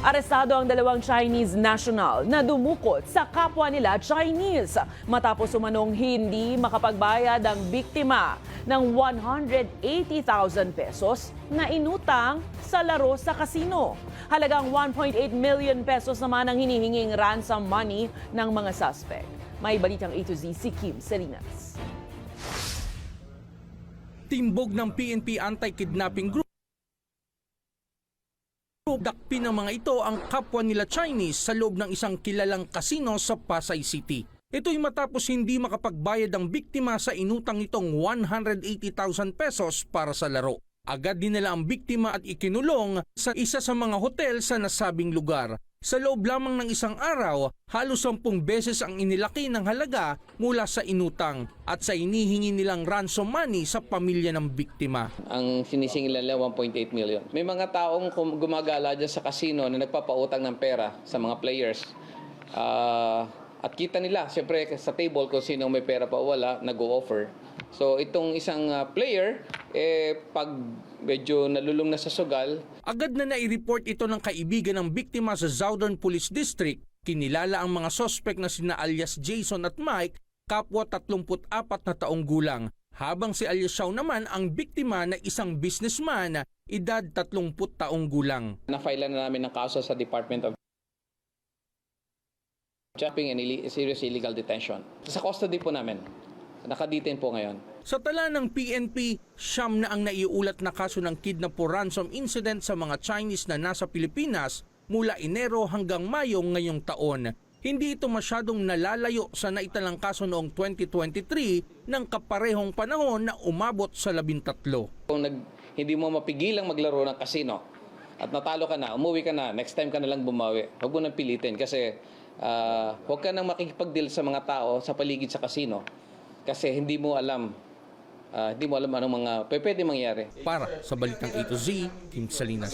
Arestado ang dalawang Chinese national na dumukot sa kapwa nila Chinese matapos umanong hindi makapagbayad ang biktima ng 180,000 pesos na inutang sa laro sa kasino. Halagang 1.8 million pesos naman ang hinihinging ransom money ng mga suspect. May balitang A to Z si Kim Salinas. Timbog ng PNP Anti-Kidnapping Group, dakpin ng mga ito ang kapwa nila Chinese sa loob ng isang kilalang kasino sa Pasay City. Ito'y matapos hindi makapagbayad ang biktima sa inutang nitong 180,000 pesos para sa laro. Agad dinala ang biktima at ikinulong sa isa sa mga hotel sa nasabing lugar. Sa loob lamang ng isang araw, halos 10 beses ang inilaki ng halaga mula sa inutang at sa inihingi nilang ransom money sa pamilya ng biktima. Ang sinisingil nila 1.8 million. May mga taong gumagala dyan sa casino na nagpapautang ng pera sa mga players. At kita nila, siyempre sa table kung sino may pera pa o wala, nag-o-offer. So itong isang player, pag medyo nalulung na sa sugal. Agad na nai-report ito ng kaibigan ng biktima sa Southern Police District. Kinilala ang mga sospek na sina alias Jason at Mike, kapwa 34 na taong gulang. Habang si alias Xiao naman ang biktima na isang businessman, edad 30 taong gulang. Na-file na namin ng kaso sa Department of Trapping and Serious Illegal Detention. Sa custody po namin. Nakadetain po ngayon. Sa tala ng PNP, 9 na ang naiulat na kaso ng kidnap o ransom incident sa mga Chinese na nasa Pilipinas mula Enero hanggang Mayo ngayong taon. Hindi ito masyadong nalalayo sa naitalang kaso noong 2023 ng kaparehong panahon na umabot sa 13. Kung hindi mo mapigilang maglaro ng casino at natalo ka na, umuwi ka na, next time ka na lang bumawi. Huwag mo nang pilitin kasi huwag ka nang makikipag-deal sa mga tao sa paligid sa casino kasi hindi mo alam anong mga pwede mangyari. Para sa Balitang A to Z, Kim Salinas.